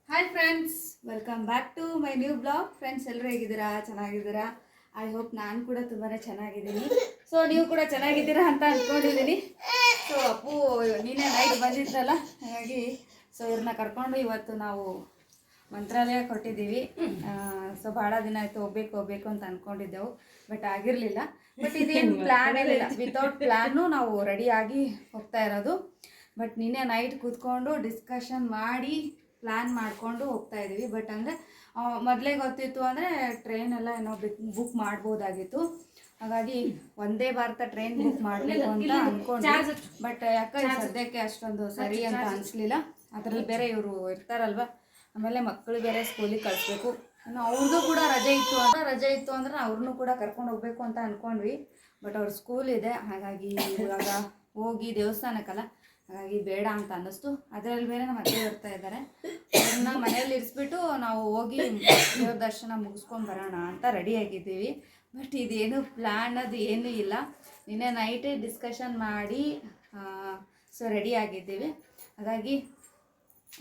Hi friends, welcome back to my new blog. Friends, ಎಲ್ಲರೂ ಹೇಗಿದ್ದೀರಾ? ಚೆನ್ನಾಗಿದ್ದೀರಾ? ಐ ಹೋಪ್ ನಾನು ಕೂಡ ತುಂಬಾ ಚೆನ್ನಾಗಿದ್ದೀನಿ. ಸೊ ನೀವು ಕೂಡ ಚೆನ್ನಾಗಿದ್ದೀರಾ ಅಂತ ಅಂದ್ಕೊಂಡಿದ್ದೀನಿ. ಸೊ ಅಪ್ಪು ನೀನೇ ನೈಟ್ ಬಂದಿದ್ರಲ್ಲ, ಹಾಗಾಗಿ ಸೊ ಇವ್ರನ್ನ ಕರ್ಕೊಂಡು ಇವತ್ತು ನಾವು ಮಂತ್ರಾಲಯ ಕೊಟ್ಟಿದ್ದೀವಿ. ಸೊ ಭಾಳ ದಿನ ಆಯಿತು ಹೋಗ್ಬೇಕು ಅಂತ ಅಂದ್ಕೊಂಡಿದ್ದೆವು, ಬಟ್ ಆಗಿರಲಿಲ್ಲ. ಬಟ್ ಇದೇನು ಪ್ಲ್ಯಾನ್ ಇಲ್ಲ, ವಿತೌಟ್ ಪ್ಲ್ಯಾನು ನಾವು ರೆಡಿಯಾಗಿ ಹೋಗ್ತಾ ಇರೋದು. ಬಟ್ ನಿನ್ನೆ ನೈಟ್ ಕೂತ್ಕೊಂಡು ಡಿಸ್ಕಷನ್ ಮಾಡಿ ಪ್ಲ್ಯಾನ್ ಮಾಡಿಕೊಂಡು ಹೋಗ್ತಾ ಇದ್ದೀವಿ. ಬಟ್ ಅಂದರೆ ಮೊದಲೇ ಗೊತ್ತಿತ್ತು ಅಂದರೆ ಟ್ರೈನ್ ಎಲ್ಲ ಏನೋ ಬುಕ್ ಮಾಡ್ಬೋದಾಗಿತ್ತು. ಹಾಗಾಗಿ ಒಂದೇ ಭಾರತ ಟ್ರೈನ್ ಬುಕ್ ಮಾಡಬೇಕು ಅಂತ ಅಂದ್ಕೊಂಡು, ಬಟ್ ಯಾಕೆ ಸದ್ಯಕ್ಕೆ ಅಷ್ಟೊಂದು ಸರಿ ಅಂತ ಅನಿಸ್ಲಿಲ್ಲ. ಅದರಲ್ಲಿ ಬೇರೆ ಇವರು ಇರ್ತಾರಲ್ವ, ಆಮೇಲೆ ಮಕ್ಕಳು ಬೇರೆ ಸ್ಕೂಲಿಗೆ ಕಳಿಸ್ಬೇಕು. ಇನ್ನು ಅವ್ರದ್ದು ಕೂಡ ರಜೆ ಇತ್ತು ಅಂದ್ರೆ ಅವ್ರನ್ನೂ ಕೂಡ ಕರ್ಕೊಂಡು ಹೋಗ್ಬೇಕು ಅಂತ ಅಂದ್ಕೊಂಡ್ವಿ. ಬಟ್ ಅವ್ರ ಸ್ಕೂಲ್ ಇದೆ, ಹಾಗಾಗಿ ಇವಾಗ ಹೋಗಿ ದೇವಸ್ಥಾನಕ್ಕಲ್ಲ, ಹಾಗಾಗಿ ಬೇಡ ಅಂತ ಅನ್ನಿಸ್ತು. ಅದರಲ್ಲಿ ಬೇರೆ ನಮ್ಮ ಅತ್ತೆ ಬರ್ತಾ ಇದ್ದಾರೆ. ಅವ್ರನ್ನ ಮನೇಲಿ ಇರಿಸ್ಬಿಟ್ಟು ನಾವು ಹೋಗಿ ದೇವ್ರ ದರ್ಶನ ಮುಗಿಸ್ಕೊಂಡು ಬರೋಣ ಅಂತ ರೆಡಿಯಾಗಿದ್ದೀವಿ. ಬಟ್ ಇದೇನು ಪ್ಲ್ಯಾನ್ ಅದು ಏನೂ ಇಲ್ಲ. ನಿನ್ನೆ ನೈಟೇ ಡಿಸ್ಕಷನ್ ಮಾಡಿ ಸೊ ರೆಡಿಯಾಗಿದ್ದೀವಿ. ಹಾಗಾಗಿ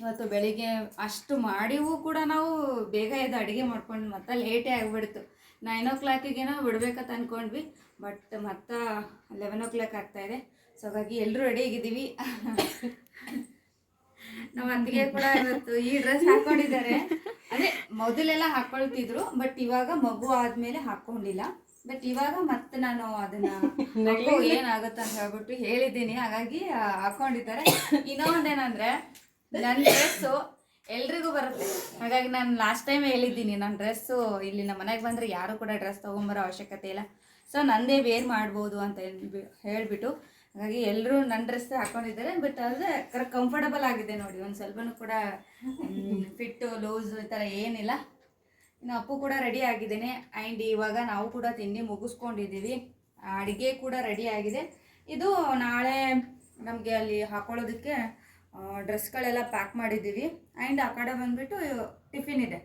ಇವತ್ತು ಬೆಳಿಗ್ಗೆ ಅಷ್ಟು ಮಾಡಿಗೂ ಕೂಡ ನಾವು ಬೇಗ ಎದ್ದು ಅಡುಗೆ ಮಾಡ್ಕೊಂಡು ಮತ್ತೆ ಲೇಟೇ ಆಗಿಬಿಡ್ತು. 9 o'clock ಬಿಡ್ಬೇಕಂತ ಅಂದ್ಕೊಂಡ್ವಿ, ಬಟ್ ಮತ್ತೆ 11 o'clock ಆಗ್ತಾಯಿದೆ. ಸೊ ಹಾಗಾಗಿ ಎಲ್ಲರೂ ರೆಡಿ ಆಗಿದ್ದೀವಿ. ನಮ್ಮ ಅತ್ತಿಗೆ ಕೂಡ ಇವತ್ತು ಈ ಡ್ರೆಸ್ ಹಾಕ್ಕೊಂಡಿದ್ದಾರೆ. ಅದೇ ಮೊದಲೆಲ್ಲ ಹಾಕ್ಕೊಳ್ತಿದ್ರು, ಬಟ್ ಇವಾಗ ಮಗು ಆದಮೇಲೆ ಹಾಕ್ಕೊಂಡಿಲ್ಲ. ಬಟ್ ಇವಾಗ ಮತ್ತೆ ನಾನು ಅದನ್ನು ಏನಾಗುತ್ತೆ ಅಂತ ಹೇಳ್ಬಿಟ್ಟು ಹೇಳಿದ್ದೀನಿ, ಹಾಗಾಗಿ ಹಾಕ್ಕೊಂಡಿದ್ದಾರೆ. ಇನ್ನೊಂದೇನಂದರೆ, ನನ್ನ ಡ್ರೆಸ್ಸು ಎಲ್ರಿಗೂ ಬರುತ್ತೆ. ಹಾಗಾಗಿ ನಾನು ಲಾಸ್ಟ್ ಟೈಮ್ ಹೇಳಿದ್ದೀನಿ, ನನ್ನ ಡ್ರೆಸ್ಸು ಇಲ್ಲಿ ನಮ್ಮ ಮನೆಗೆ ಬಂದರೆ ಯಾರೂ ಕೂಡ ಡ್ರೆಸ್ ತೊಗೊಂಬರೋ ಅವಶ್ಯಕತೆ ಇಲ್ಲ, ಸೊ ನಂದೇ ವೇರ್ ಮಾಡ್ಬೋದು ಅಂತ ಹೇಳಿಬಿಟ್ಟು ಹಾಗಾಗಿ ಎಲ್ಲರೂ ನನ್ನ ಡ್ರೆಸ್ ಹಾಕ್ಕೊಂಡಿದ್ದಾರೆ. ಬಟ್ ಆದರೆ ಕರೆಕ್ಟ್ ಕಂಫರ್ಟಬಲ್ ಆಗಿದೆ ನೋಡಿ, ಒಂದು ಸ್ವಲ್ಪನೂ ಕೂಡ ಫಿಟ್ಟು ಲೂಸು ಈ ಥರ ಏನಿಲ್ಲ. ಇನ್ನು ಅಪ್ಪು ಕೂಡ ರೆಡಿ ಆಗಿದ್ದೇನೆ. ಆ್ಯಂಡ್ ಇವಾಗ ನಾವು ಕೂಡ ತಿಂಡಿ ಮುಗಿಸ್ಕೊಂಡಿದ್ದೀವಿ, ಅಡುಗೆ ಕೂಡ ರೆಡಿ ಆಗಿದೆ. ಇದು ನಾಳೆ ನಮಗೆ ಅಲ್ಲಿ ಹಾಕ್ಕೊಳ್ಳೋದಕ್ಕೆ ಡ್ರೆಸ್ಗಳೆಲ್ಲ ಪ್ಯಾಕ್ ಮಾಡಿದ್ದೀವಿ. ಆ್ಯಂಡ್ ಆ ಕಡೆ ಬಂದುಬಿಟ್ಟು ಟಿಫಿನ್ ಇದೆ.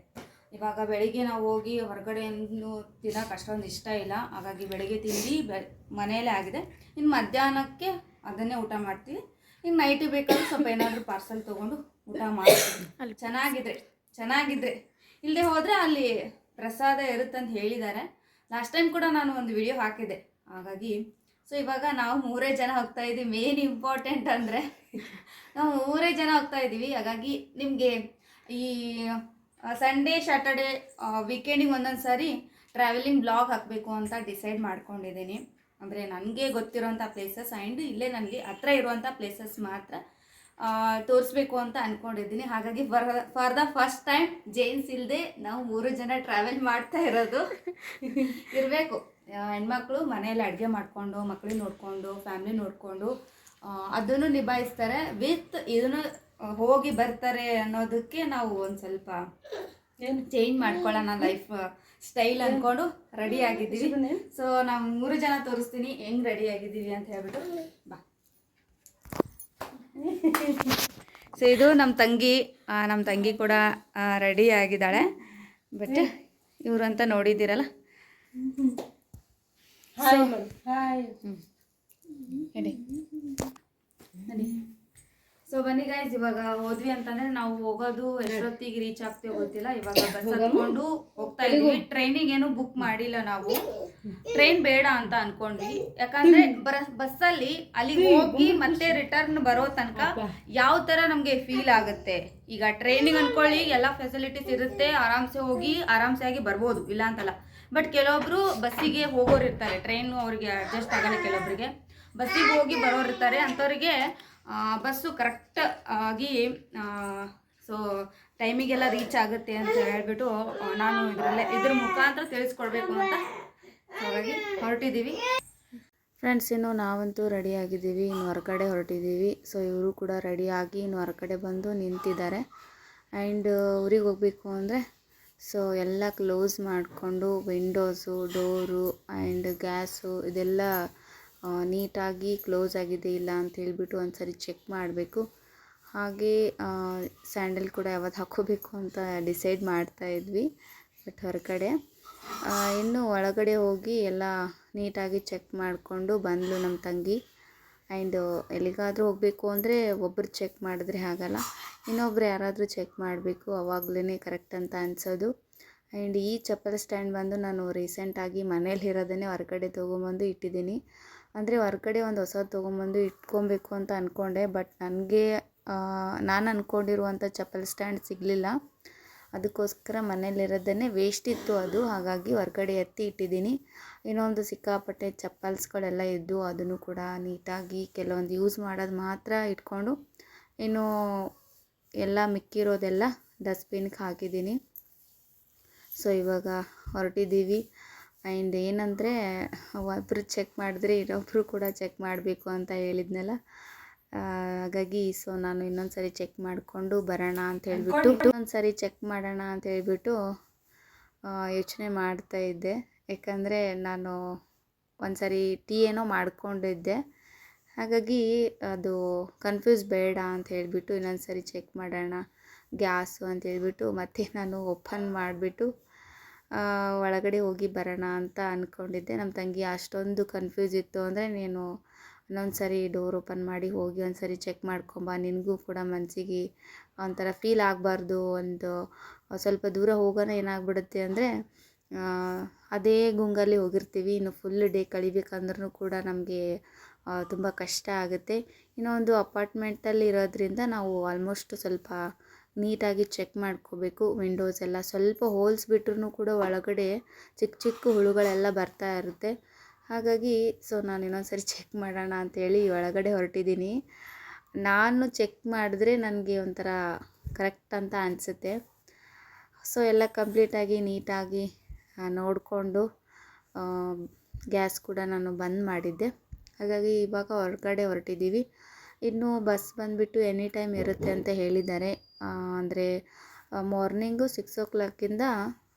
ಇವಾಗ ಬೆಳಿಗ್ಗೆ ನಾವು ಹೋಗಿ ಹೊರಗಡೆಯನ್ನು ತಿನ್ನೋಕೆ ಅಷ್ಟೊಂದು ಇಷ್ಟ ಇಲ್ಲ, ಹಾಗಾಗಿ ಬೆಳಿಗ್ಗೆ ತಿಂಡಿ ಮನೆಯಲ್ಲೇ ಆಗಿದೆ. ಇನ್ನು ಮಧ್ಯಾಹ್ನಕ್ಕೆ ಅದನ್ನೇ ಊಟ ಮಾಡ್ತೀವಿ. ಇನ್ನು ನೈಟಿಗೆ ಬೇಕಾದ್ರೆ ಸ್ವಲ್ಪ ಏನಾದರೂ ಪಾರ್ಸಲ್ ತೊಗೊಂಡು ಊಟ ಮಾಡ್ತೀವಿ. ಅಲ್ಲಿ ಚೆನ್ನಾಗಿದ್ರೆ ಇಲ್ಲದೆ ಹೋದರೆ ಅಲ್ಲಿ ಪ್ರಸಾದ ಇರುತ್ತಂತ ಹೇಳಿದ್ದಾರೆ. ಲಾಸ್ಟ್ ಟೈಮ್ ಕೂಡ ನಾನು ಒಂದು ವಿಡಿಯೋ ಹಾಕಿದ್ದೆ. ಹಾಗಾಗಿ ಸೊ ಇವಾಗ ನಾವು 3 ಜನ ಹೋಗ್ತಾ ಇದ್ದೀವಿ. ಮೇನ್ ಇಂಪಾರ್ಟೆಂಟ್ ಅಂದರೆ ನಾವು 3 ಜನ ಹೋಗ್ತಾ ಇದ್ದೀವಿ. ಹಾಗಾಗಿ ನಿಮಗೆ ಈ ಸಂಡೇ ಸ್ಯಾಟರ್ಡೇ ವೀಕೆಂಡಿಗೆ ಒಂದೊಂದು ಸಾರಿ ಟ್ರಾವೆಲಿಂಗ್ ಬ್ಲಾಗ್ ಹಾಕಬೇಕು ಅಂತ ಡಿಸೈಡ್ ಮಾಡ್ಕೊಂಡಿದ್ದೀನಿ. ಅಂದರೆ ನನಗೆ ಗೊತ್ತಿರೋಂಥ ಪ್ಲೇಸಸ್ ಆ್ಯಂಡ್ ಇಲ್ಲೇ ನನಗೆ ಹತ್ರ ಇರುವಂಥ ಪ್ಲೇಸಸ್ ಮಾತ್ರ ತೋರಿಸ್ಬೇಕು ಅಂತ ಅಂದ್ಕೊಂಡಿದ್ದೀನಿ. ಹಾಗಾಗಿ for the first time jeans ಇಲ್ಲದೆ ನಾವು 3 ಜನ ಟ್ರಾವೆಲ್ ಮಾಡ್ತಾ ಇರೋದು. ಇರಬೇಕು, ಹೆಣ್ಮಕ್ಳು ಮನೆಯಲ್ಲಿ ಅಡುಗೆ ಮಾಡಿಕೊಂಡು ಮಕ್ಕಳಿಗೆ ನೋಡಿಕೊಂಡು ಫ್ಯಾಮ್ಲಿ ನೋಡಿಕೊಂಡು ಅದನ್ನು ನಿಭಾಯಿಸ್ತಾರೆ, ವಿತ್ ಇದನ್ನು ಹೋಗಿ ಬರ್ತಾರೆ ಅನ್ನೋದಕ್ಕೆ ನಾವು ಒಂದು ಸ್ವಲ್ಪ ಚೇಂಜ್ ಮಾಡ್ಕೊಳ್ಳೋಣ ಲೈಫ್ ಸ್ಟೈಲ್ ಅಂದ್ಕೊಂಡು ರೆಡಿ ಆಗಿದ್ದೀವಿ. ಸೊ ನಾವು 3 ಜನ ತೋರಿಸ್ತೀನಿ ಹೆಂಗೆ ರೆಡಿ ಆಗಿದ್ದೀವಿ ಅಂತ ಹೇಳ್ಬಿಟ್ಟು. ಬಾ. ಸೊ ಇದು ನಮ್ಮ ತಂಗಿ ಕೂಡ ರೆಡಿ ಆಗಿದ್ದಾಳೆ. ಬಟ್ ಇವ್ರಂತ ನೋಡಿದ್ದೀರಲ್ಲ. ಸೊ ಬನ್ನಿ ಗೈಸ್, ಇವಾಗ ಹೋದ್ವಿ ಅಂತಂದ್ರೆ ನಾವು ಹೋಗೋದು ಎಷ್ಟೊತ್ತಿಗೆ ರೀಚ್ ಆಗ್ತೀವಿ ಗೊತ್ತಿಲ್ಲ. ಇವಾಗ ಬಸ್ ಹತ್ಕೊಂಡು ಹೋಗ್ತಾ ಇದೀವಿ. ಟ್ರೈನಿಗೆ ಏನು ಬುಕ್ ಮಾಡಿಲ್ಲ, ನಾವು ಟ್ರೈನ್ ಬೇಡ ಅಂತ ಅನ್ಕೊಂಡ್ವಿ. ಯಾಕಂದ್ರೆ ಬಸ್ಸಲ್ಲಿ ಅಲ್ಲಿಗೆ ಹೋಗಿ ಮತ್ತೆ ರಿಟರ್ನ್ ಬರೋ ತನಕ ಯಾವ ತರ ನಮ್ಗೆ ಫೀಲ್ ಆಗುತ್ತೆ. ಈಗ ಟ್ರೈನಿಗೆ ಅನ್ಕೊಳ್ಳಿ ಎಲ್ಲ ಫೆಸಿಲಿಟೀಸ್ ಇರುತ್ತೆ, ಆರಾಮ್ಸೆ ಹೋಗಿ ಆರಾಮ್ಸೆ ಆಗಿ ಬರ್ಬೋದು, ಇಲ್ಲ ಅಂತಲ್ಲ. ಬಟ್ ಕೆಲವೊಬ್ರು ಬಸ್ಸಿಗೆ ಹೋಗೋರು ಇರ್ತಾರೆ, ಟ್ರೈನು ಅವ್ರಿಗೆ ಅಡ್ಜಸ್ಟ್ ಆಗಲ್ಲ. ಕೆಲವೊಬ್ರಿಗೆ ಬಸ್ಸಿಗೆ ಹೋಗಿ ಬರೋರು ಇರ್ತಾರೆ, ಅಂಥವ್ರಿಗೆ ಬಸ್ಸು ಕರೆಕ್ಟ್ ಆಗಿ ಸೊ ಟೈಮಿಗೆಲ್ಲ ರೀಚ್ ಆಗುತ್ತೆ ಅಂತ ಹೇಳ್ಬಿಟ್ಟು ನಾನು ಇದ್ರ ಮುಖಾಂತರ ತಿಳಿಸ್ಕೊಡ್ಬೇಕು ಅಂತ ಹಾಗಾಗಿ ಹೊರಟಿದ್ದೀವಿ. ಫ್ರೆಂಡ್ಸ್, ಇನ್ನು ನಾವಂತೂ ರೆಡಿಯಾಗಿದ್ದೀವಿ, ಇನ್ನು ಹೊರಗಡೆ ಹೊರಟಿದ್ದೀವಿ. ಸೊ ಇವರು ಕೂಡ ರೆಡಿಯಾಗಿ ಇನ್ನು ಹೊರಗಡೆ ಬಂದು ನಿಂತಿದ್ದಾರೆ. ಆ್ಯಂಡ್ ಊರಿಗೆ ಹೋಗಬೇಕು ಅಂದರೆ ಸೊ ಎಲ್ಲ ಕ್ಲೋಸ್ ಮಾಡಿಕೊಂಡು ವಿಂಡೋಸು, ಡೋರು ಆ್ಯಂಡ್ ಗ್ಯಾಸು ಇದೆಲ್ಲ ನೀಟಾಗಿ ಕ್ಲೋಸ್ ಆಗಿದೆ ಇಲ್ಲ ಅಂತ ಹೇಳ್ಬಿಟ್ಟು ಒಂದು ಸರಿ ಚೆಕ್ ಮಾಡಬೇಕು. ಹಾಗೆ ಸ್ಯಾಂಡಲ್ ಕೂಡ ಯಾವತ್ತು ಹಾಕ್ಕೋಬೇಕು ಅಂತ ಡಿಸೈಡ್ ಮಾಡ್ತಾಯಿದ್ವಿ. ಬಟ್ ಹೊರಗಡೆ ಇನ್ನು ಒಳಗಡೆ ಹೋಗಿ ಎಲ್ಲ ನೀಟಾಗಿ ಚೆಕ್ ಮಾಡಿಕೊಂಡು ಬಂದಳು ನಮ್ಮ ತಂಗಿ. ಆ್ಯಂಡ್ ಎಲ್ಲಿಗಾದರೂ ಹೋಗಬೇಕು ಅಂದರೆ ಒಬ್ಬರು ಚೆಕ್ ಮಾಡಿದ್ರೆ ಆಗಲ್ಲ, ಇನ್ನೊಬ್ರು ಯಾರಾದರೂ ಚೆಕ್ ಮಾಡಬೇಕು, ಆವಾಗಲೇ ಕರೆಕ್ಟ್ ಅಂತ ಅನಿಸೋದು. ಆ್ಯಂಡ್ ಈ ಚಪ್ಪಲ್ ಸ್ಟ್ಯಾಂಡ್ ಬಂದು ನಾನು ರೀಸೆಂಟಾಗಿ ಮನೇಲಿ ಇರೋದನ್ನೇ ಹೊರಗಡೆ ತೊಗೊಂಬಂದು ಇಟ್ಟಿದ್ದೀನಿ. ಅಂದರೆ ಹೊರಗಡೆ ಒಂದು ಹೊಸದು ತೊಗೊಂಬಂದು ಇಟ್ಕೊಬೇಕು ಅಂತ ಅಂದ್ಕೊಂಡೆ, ಬಟ್ ನನಗೆ ನಾನು ಅಂದ್ಕೊಂಡಿರುವಂಥ ಚಪ್ಪಲ್ ಸ್ಟ್ಯಾಂಡ್ ಸಿಗಲಿಲ್ಲ. ಅದಕ್ಕೋಸ್ಕರ ಮನೇಲಿರೋದನ್ನೇ ವೇಸ್ಟ್ ಇತ್ತು ಅದು, ಹಾಗಾಗಿ ಹೊರಗಡೆ ಎತ್ತಿ ಇಟ್ಟಿದ್ದೀನಿ. ಇನ್ನೊಂದು ಸಿಕ್ಕಾಪಟ್ಟೆ ಚಪ್ಪಲ್ಸ್ಗಳೆಲ್ಲ ಇದ್ದು ಅದನ್ನು ಕೂಡ ನೀಟಾಗಿ ಕೆಲವೊಂದು ಯೂಸ್ ಮಾಡೋದು ಮಾತ್ರ ಇಟ್ಕೊಂಡು ಇನ್ನು ಎಲ್ಲ ಮಿಕ್ಕಿರೋದೆಲ್ಲ ಡಸ್ಟ್ಬಿನ್ಗೆ ಹಾಕಿದ್ದೀನಿ. ಸೊ ಇವಾಗ ಹೊರಟಿದ್ದೀವಿ. ಆ್ಯಂಡ್ ಏನಂದರೆ ಒಬ್ಬರು ಚೆಕ್ ಮಾಡಿದ್ರೆ ಇನ್ನೊಬ್ಬರು ಕೂಡ ಚೆಕ್ ಮಾಡಬೇಕು ಅಂತ ಹೇಳಿದ್ನಲ್ಲ, ಹಾಗಾಗಿ ಸೊ ನಾನು ಇನ್ನೊಂದು ಸರಿ ಚೆಕ್ ಮಾಡಿಕೊಂಡು ಬರೋಣ ಅಂತ ಹೇಳ್ಬಿಟ್ಟು ಇನ್ನೊಂದು ಸರಿ ಚೆಕ್ ಮಾಡೋಣ ಅಂತ ಹೇಳ್ಬಿಟ್ಟು ಯೋಚನೆ ಮಾಡ್ತಾಯಿದ್ದೆ. ಯಾಕಂದರೆ ನಾನು ಒಂದು ಸರಿ ಟೀ ಏನೋ ಮಾಡ್ಕೊಂಡಿದ್ದೆ, ಹಾಗಾಗಿ ಅದು ಕನ್ಫ್ಯೂಸ್ ಬೇಡ ಅಂತ ಹೇಳಿಬಿಟ್ಟು ಇನ್ನೊಂದು ಸರಿ ಚೆಕ್ ಮಾಡೋಣ ಗ್ಯಾಸು ಅಂತ ಹೇಳ್ಬಿಟ್ಟು ಮತ್ತೆ ನಾನು ಓಪನ್ ಮಾಡಿಬಿಟ್ಟು ಒಳಗಡೆ ಹೋಗಿ ಬರೋಣ ಅಂತ ಅಂದ್ಕೊಂಡಿದ್ದೆ. ನಮ್ಮ ತಂಗಿ ಅಷ್ಟೊಂದು ಕನ್ಫ್ಯೂಸ್ ಇತ್ತು ಅಂದರೆ, ನೀನು ಇನ್ನೊಂದು ಸರಿ ಡೋರ್ ಓಪನ್ ಮಾಡಿ ಹೋಗಿ ಒಂದು ಸರಿ ಚೆಕ್ ಮಾಡ್ಕೊಂಬ, ನಿನಗೂ ಕೂಡ ಮನಸ್ಸಿಗೆ ಒಂಥರ ಫೀಲ್ ಆಗಬಾರ್ದು, ಒಂದು ಸ್ವಲ್ಪ ದೂರ ಹೋಗೋಣ ಏನಾಗ್ಬಿಡುತ್ತೆ ಅಂದರೆ ಅದೇ ಗುಂಗಲ್ಲಿ ಹೋಗಿರ್ತೀವಿ, ಇನ್ನು ಫುಲ್ ಡೇ ಕಳಿಬೇಕಂದ್ರೂ ಕೂಡ ನಮಗೆ ತುಂಬ ಕಷ್ಟ ಆಗುತ್ತೆ. ಇನ್ನೊಂದು ಅಪಾರ್ಟ್ಮೆಂಟಲ್ಲಿ ಇರೋದ್ರಿಂದ ನಾವು ಆಲ್ಮೋಸ್ಟ್ ಸ್ವಲ್ಪ ನೀಟಾಗಿ ಚೆಕ್ ಮಾಡ್ಕೋಬೇಕು. ವಿಂಡೋಸ್ ಎಲ್ಲ ಸ್ವಲ್ಪ ಹೋಲ್ಸ್ ಬಿಟ್ರೂ ಕೂಡ ಒಳಗಡೆ ಚಿಕ್ಕ ಚಿಕ್ಕ ಹುಳುಗಳೆಲ್ಲ ಬರ್ತಾ ಇರುತ್ತೆ. ಹಾಗಾಗಿ ಸೊ ನಾನು ಇನ್ನೊಂದು ಸರಿ ಚೆಕ್ ಮಾಡೋಣ ಅಂಥೇಳಿ ಒಳಗಡೆ ಹೊರಟಿದ್ದೀನಿ. ನಾನು ಚೆಕ್ ಮಾಡಿದ್ರೆ ನನಗೆ ಒಂಥರ ಕರೆಕ್ಟ್ ಅಂತ ಅನಿಸುತ್ತೆ. ಸೊ ಎಲ್ಲ ಕಂಪ್ಲೀಟಾಗಿ ನೀಟಾಗಿ ನೋಡಿಕೊಂಡು ಗ್ಯಾಸ್ ಕೂಡ ನಾನು ಬಂದ್ ಮಾಡಿದ್ದೆ. ಹಾಗಾಗಿ ಇವಾಗ ಹೊರಗಡೆ ಹೊರಟಿದ್ದೀವಿ. ಇನ್ನು ಬಸ್ ಬಂದುಬಿಟ್ಟು ಎನಿ ಟೈಮ್ ಇರುತ್ತೆ ಅಂತ ಹೇಳಿದ್ದಾರೆ. ಅಂದರೆ ಮಾರ್ನಿಂಗು 6 o'clock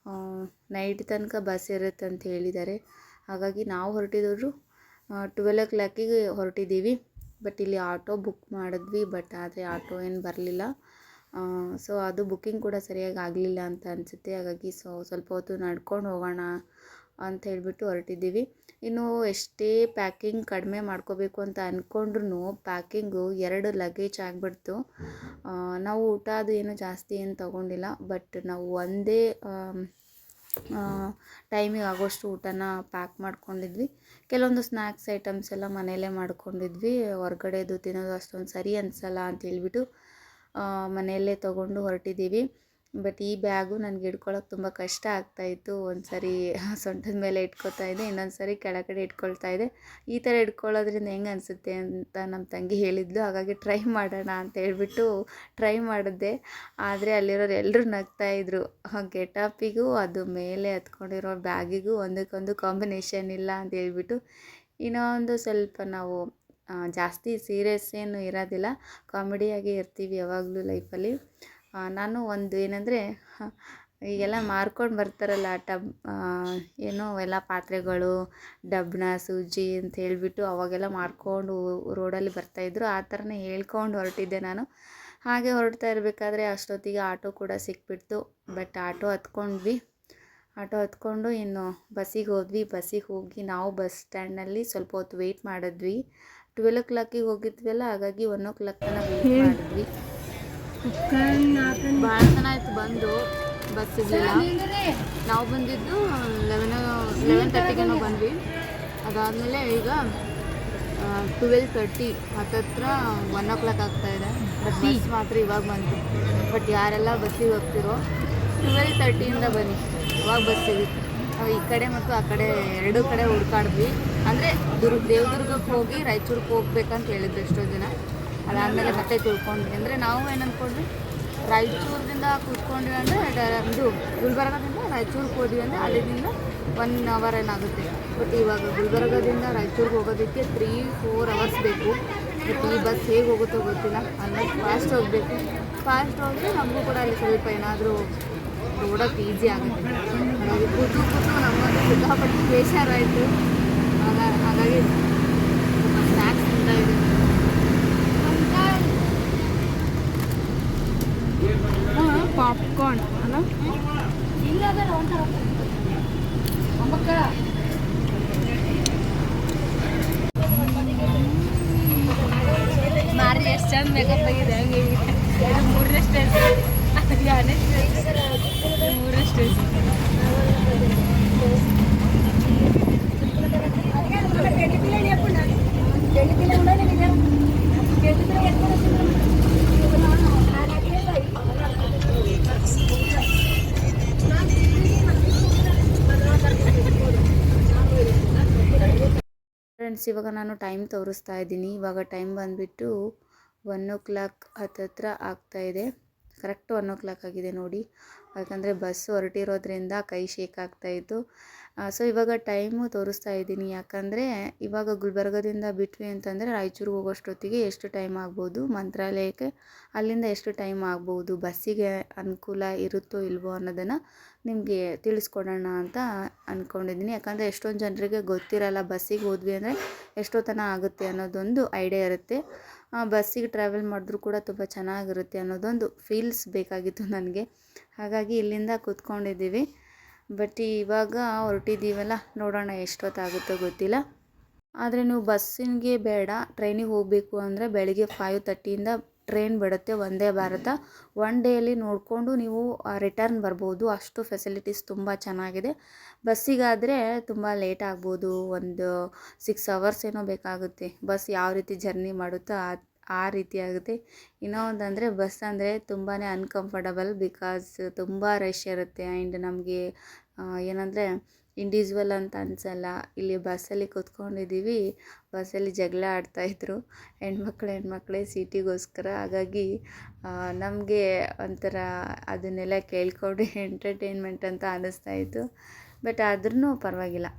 ನೈಟ್ ತನಕ ಬಸ್ ಇರುತ್ತೆ ಅಂತ ಹೇಳಿದ್ದಾರೆ. ಹಾಗಾಗಿ ನಾವು ಹೊರಟಿರೋರು 12 o'clock ಹೊರಟಿದ್ದೀವಿ. ಬಟ್ ಇಲ್ಲಿ ಆಟೋ ಬುಕ್ ಮಾಡಿದ್ವಿ, ಬಟ್ ಆದರೆ ಆಟೋ ಏನು ಬರಲಿಲ್ಲ. ಸೊ ಅದು ಬುಕ್ಕಿಂಗ್ ಕೂಡ ಸರಿಯಾಗಿ ಆಗಲಿಲ್ಲ ಅಂತ ಅನಿಸುತ್ತೆ. ಹಾಗಾಗಿ ಸ್ವಲ್ಪ ಹೊತ್ತು ನಡ್ಕೊಂಡು ಹೋಗೋಣ ಅಂತ ಹೇಳಿಬಿಟ್ಟು ಹೊರಟಿದ್ದೀವಿ. ಇನ್ನು ಎಷ್ಟೇ ಪ್ಯಾಕಿಂಗ್ ಕಡಿಮೆ ಮಾಡ್ಕೋಬೇಕು ಅಂತ ಅಂದ್ಕೊಂಡ್ರೂ ಪ್ಯಾಕಿಂಗು 2 ಲಗೇಜ್ ಆಗಿಬಿಡ್ತು. ನಾವು ಊಟ ಅದು ಏನು ಜಾಸ್ತಿ ಏನು ತೊಗೊಂಡಿಲ್ಲ, ಬಟ್ ನಾವು ಒಂದೇ ಟೈಮಿಗೆ ಆಗೋಷ್ಟು ಊಟನ ಪ್ಯಾಕ್ ಮಾಡ್ಕೊಂಡಿದ್ವಿ. ಕೆಲವೊಂದು ಸ್ನ್ಯಾಕ್ಸ್ ಐಟಮ್ಸ್ ಎಲ್ಲ ಮನೆಯಲ್ಲೇ ಮಾಡ್ಕೊಂಡಿದ್ವಿ. ಹೊರಗಡೆದು ತಿನ್ನೋದು ಅಷ್ಟೊಂದು ಸರಿ ಅನಿಸಲ್ಲ ಅಂತ ಹೇಳ್ಬಿಟ್ಟು ಮನೆಯಲ್ಲೇ ತೊಗೊಂಡು ಹೊರಟಿದ್ದೀವಿ. ಬಟ್ ಈ ಬ್ಯಾಗು ನನಗೆ ಹಿಡ್ಕೊಳ್ಳೋಕೆ ತುಂಬ ಕಷ್ಟ ಆಗ್ತಾಯಿತ್ತು. ಒಂದು ಸರಿ ಸೊಂಟದ ಮೇಲೆ ಇಟ್ಕೊತಾ ಇದ್ದೆ, ಇನ್ನೊಂದು ಸರಿ ಕೆಳಗಡೆ ಇಟ್ಕೊಳ್ತಾ ಇದ್ದೆ. ಈ ಥರ ಇಟ್ಕೊಳ್ಳೋದ್ರಿಂದ ಹೆಂಗೆ ಅನಿಸುತ್ತೆ ಅಂತ ನಮ್ಮ ತಂಗಿ ಹೇಳಿದ್ಲು. ಹಾಗಾಗಿ ಟ್ರೈ ಮಾಡೋಣ ಅಂತ ಹೇಳ್ಬಿಟ್ಟು ಟ್ರೈ ಮಾಡಿದ್ದೆ. ಆದರೆ ಅಲ್ಲಿರೋರು ಎಲ್ಲರೂ ನಗ್ತಾಯಿದ್ರು. ಗೆಟಪಿಗೂ ಅದು ಮೇಲೆ ಹತ್ಕೊಂಡಿರೋ ಬ್ಯಾಗಿಗೂ ಒಂದಕ್ಕೊಂದು ಕಾಂಬಿನೇಷನ್ ಇಲ್ಲ ಅಂತ ಹೇಳ್ಬಿಟ್ಟು. ಇನ್ನೊಂದು ಸ್ವಲ್ಪ ನಾವು ಜಾಸ್ತಿ ಸೀರಿಯಸ್ ಏನು ಇರೋದಿಲ್ಲ, ಕಾಮಿಡಿಯಾಗಿ ಇರ್ತೀವಿ ಯಾವಾಗಲೂ ಲೈಫಲ್ಲಿ. ನಾನು ಒಂದು ಏನಂದರೆ ಈಗೆಲ್ಲ ಮಾರ್ಕೊಂಡು ಬರ್ತಾರಲ್ಲ ಏನೋ ಎಲ್ಲ ಪಾತ್ರೆಗಳು, ಡಬ್ನ, ಸೂಜಿ ಅಂತ ಹೇಳಿಬಿಟ್ಟು ಅವಾಗೆಲ್ಲ ಮಾರ್ಕೊಂಡು ರೋಡಲ್ಲಿ ಬರ್ತಾಯಿದ್ರು. ಆ ಥರನೇ ಹೇಳ್ಕೊಂಡು ಹೊರಟಿದ್ದೆ ನಾನು. ಹಾಗೆ ಹೊರಡ್ತಾ ಇರಬೇಕಾದ್ರೆ ಅಷ್ಟೊತ್ತಿಗೆ ಆಟೋ ಕೂಡ ಸಿಕ್ಬಿಡ್ತು. ಬಟ್ ಆಟೋ ಹತ್ಕೊಂಡು ಇನ್ನು ಬಸ್ಸಿಗೆ ಹೋದ್ವಿ. ಬಸ್ಸಿಗೆ ಹೋಗಿ ನಾವು ಬಸ್ ಸ್ಟ್ಯಾಂಡ್ನಲ್ಲಿ ಸ್ವಲ್ಪ ಹೊತ್ತು ವೆಯ್ಟ್ ಮಾಡಿದ್ವಿ. 12 o'clock ಹೋಗಿದ್ವಲ್ಲ, ಹಾಗಾಗಿ 1 o'clock ತನಕ ವೆಯ್ಟ್ ಮಾಡಿದ್ವಿ. ಭಾಳ ಜನ ಆಯಿತು ಬಂದು, ಬಸ್ ಸಿಗಲಿಲ್ಲ. ನಾವು ಬಂದಿದ್ದು 11:30 ಬಂದ್ವಿ. ಅದಾದಮೇಲೆ ಈಗ 12:30 ಹತ್ತತ್ರ 1 o'clock ಆಗ್ತಾಯಿದೆ. ಬಟ್ ಬಸ್ ಮಾತ್ರ ಇವಾಗ ಬಂತು. ಬಟ್ ಯಾರೆಲ್ಲ ಬಸ್ಸಿಗೆ ಹೋಗ್ತಿರೋ 12:30 ಬನ್ನಿ, ಅವಾಗ ಬಸ್ ಸಿಗುತ್ತೆ. ನಾವು ಈ ಕಡೆ ಮತ್ತು ಆ ಕಡೆ 2 ಕಡೆ ಹುಡ್ಕಾಡಿದ್ವಿ. ಅಂದರೆ ದೇವದುರ್ಗಕ್ಕೆ ಹೋಗಿ ರಾಯಚೂರಿಗೆ ಹೋಗ್ಬೇಕಂತ ಹೇಳಿದ್ರು ಎಷ್ಟೋ ಜನ. ಅದಾದಮೇಲೆ ಮತ್ತೆ ತಿಳ್ಕೊಂಡ್ವಿ. ಅಂದರೆ ನಾವು ಏನು ಅಂದ್ಕೊಂಡ್ವಿ, ರಾಯಚೂರಿಂದ ಕೂತ್ಕೊಂಡ್ವಿ ಅಂದರೆ ಇದು ಗುಲ್ಬರ್ಗದಿಂದ ರಾಯಚೂರಿಗೆ ಹೋದ್ವಿ ಅಂದರೆ ಅಲ್ಲಿಂದ 1 hour ಏನಾಗುತ್ತೆ. ಬಟ್ ಇವಾಗ ಗುಲ್ಬರ್ಗದಿಂದ ರಾಯಚೂರಿಗೆ ಹೋಗೋದಕ್ಕೆ 3-4 hours ಬೇಕು. ಬಟ್ ಈ ಬಸ್ ಹೇಗೆ ಹೋಗುತ್ತೋ ಗೊತ್ತಿಲ್ಲ. ಆಲ್ಮೋಸ್ಟ್ ಫಾಸ್ಟ್ ಹೋಗಬೇಕು. ಫಾಸ್ಟ್ ಹೋದರೆ ನಮಗೂ ಕೂಡ ಅಲ್ಲಿ ಸ್ವಲ್ಪ ಏನಾದರೂ ಓಡೋಕ್ಕೆ ಈಸಿ ಆಗುತ್ತೆ. ಹಾಗಾಗಿ ಕೂತು ನಮ್ಮದು ಸಿಕ್ಕಾಪಟ್ಟೆ ಬೇಜಾರಾಯಿತು. ಹಾಗಾಗಿ ಸ್ನ್ಯಾಕ್ಸ್ ತಿಂತಾ ಇದ್ದೀವಿ. ಪಾಪ್ಕಾರ್ನ್ ಅಲ್ಲ, ಮೇಕಪ್ ಆಗಿದೆ ಹೆಂಗೆ ಇದು ಮೂರನೇ ಸ್ಟೇಜ್, ಯಾರನೇ ಮೂರನೇ ಸ್ಟೇಜ್. ಫ್ರೆಂಡ್ಸ್, ಇವಾಗ ನಾನು ಟೈಮ್ ತೋರಿಸ್ತಾ ಇದ್ದೀನಿ. ಇವಾಗ ಟೈಮ್ ಬಂದುಬಿಟ್ಟು 1:00 ಹತ್ತತ್ರ ಆಗ್ತಾಯಿದೆ. ಕರೆಕ್ಟ್ 1:00 ಆಗಿದೆ ನೋಡಿ. ಯಾಕಂದರೆ ಬಸ್ ಹೊರಟಿರೋದ್ರಿಂದ ಕೈ ಶೇಕ್ ಆಗ್ತಾಯಿತ್ತು. ಸೊ ಇವಾಗ ಟೈಮು ತೋರಿಸ್ತಾ ಇದ್ದೀನಿ. ಯಾಕಂದರೆ ಇವಾಗ ಗುಲ್ಬರ್ಗದಿಂದ ಬಿಟ್ವಿ ಅಂತಂದರೆ ರಾಯಚೂರಿಗೆ ಹೋಗೋಷ್ಟೊತ್ತಿಗೆ ಎಷ್ಟು ಟೈಮ್ ಆಗ್ಬೋದು, ಮಂತ್ರಾಲಯಕ್ಕೆ ಅಲ್ಲಿಂದ ಎಷ್ಟು ಟೈಮ್ ಆಗ್ಬೋದು, ಬಸ್ಸಿಗೆ ಅನುಕೂಲ ಇರುತ್ತೋ ಇಲ್ವೋ ಅನ್ನೋದನ್ನು ನಿಮಗೆ ತಿಳಿಸ್ಕೊಡೋಣ ಅಂತ ಅಂದ್ಕೊಂಡಿದ್ದೀನಿ. ಯಾಕಂದರೆ ಎಷ್ಟೊಂದು ಜನರಿಗೆ ಗೊತ್ತಿರಲ್ಲ ಬಸ್ಸಿಗೆ ಹೋದ್ವಿ ಅಂದರೆ ಎಷ್ಟೊತ್ತನ ಆಗುತ್ತೆ ಅನ್ನೋದೊಂದು ಐಡಿಯಾ ಇರುತ್ತೆ. ಬಸ್ಸಿಗೆ ಟ್ರಾವೆಲ್ ಮಾಡಿದ್ರೂ ಕೂಡ ತುಂಬ ಚೆನ್ನಾಗಿರುತ್ತೆ ಅನ್ನೋದೊಂದು ಫೀಲ್ಸ್ ಬೇಕಾಗಿತ್ತು ನನಗೆ. ಹಾಗಾಗಿ ಇಲ್ಲಿಂದ ಕೂತ್ಕೊಂಡಿದ್ದೀವಿ. ಬಟ್ ಇವಾಗ ಹೊರಟಿದ್ದೀವಲ್ಲ, ನೋಡೋಣ ಎಷ್ಟೊತ್ತಾಗುತ್ತೋ ಗೊತ್ತಿಲ್ಲ. ಆದರೆ ನೀವು ಬಸ್ಸಿಗೆ ಬೇಡ, ಟ್ರೈನಿಗೆ ಹೋಗಬೇಕು ಅಂದರೆ ಬೆಳಿಗ್ಗೆ 5:30ಇಂದ ಟ್ರೈನ್ ಬಿಡುತ್ತೆ, ವಂದೇ ಭಾರತ. 1 ಡೇಯಲ್ಲಿ ನೋಡಿಕೊಂಡು ನೀವು ರಿಟರ್ನ್ ಬರ್ಬೋದು. ಅಷ್ಟು ಫೆಸಿಲಿಟೀಸ್ ತುಂಬ ಚೆನ್ನಾಗಿದೆ. ಬಸ್ಸಿಗಾದರೆ ತುಂಬ ಲೇಟ್ ಆಗ್ಬೋದು, ಒಂದು 6 ಅವರ್ಸ್ ಏನೋ ಬೇಕಾಗುತ್ತೆ. ಬಸ್ ಯಾವ ರೀತಿ ಜರ್ನಿ ಮಾಡುತ್ತೋ ಆ ರೀತಿ ಆಗುತ್ತೆ. ಇನ್ನೂ ಒಂದಂದರೆ ಬಸ್ ಅಂದರೆ ತುಂಬಾ ಅನ್ಕಂಫರ್ಟಬಲ್, ಬಿಕಾಸ್ ತುಂಬ ರಶ್ ಇರುತ್ತೆ. ಆ್ಯಂಡ್ ನಮಗೆ ಏನಂದರೆ ಇಂಡಿವಿಜುವಲ್ ಅಂತ ಅನಿಸಲ್ಲ. ಇಲ್ಲಿ ಬಸ್ಸಲ್ಲಿ ಕೂತ್ಕೊಂಡಿದ್ದೀವಿ, ಬಸ್ಸಲ್ಲಿ ಜಗಳ ಆಡ್ತಾಯಿದ್ರು ಹೆಣ್ಮಕ್ಳೇ ಸೀಟಿಗೋಸ್ಕರ. ಹಾಗಾಗಿ ನಮಗೆ ಒಂಥರ ಅದನ್ನೆಲ್ಲ ಕೇಳ್ಕೊಂಡು ಎಂಟರ್ಟೈನ್ಮೆಂಟ್ ಅಂತ ಅನ್ನಿಸ್ತಾಯಿತ್ತು. ಬಟ್ ಆದ್ರೂ ಪರವಾಗಿಲ್ಲ.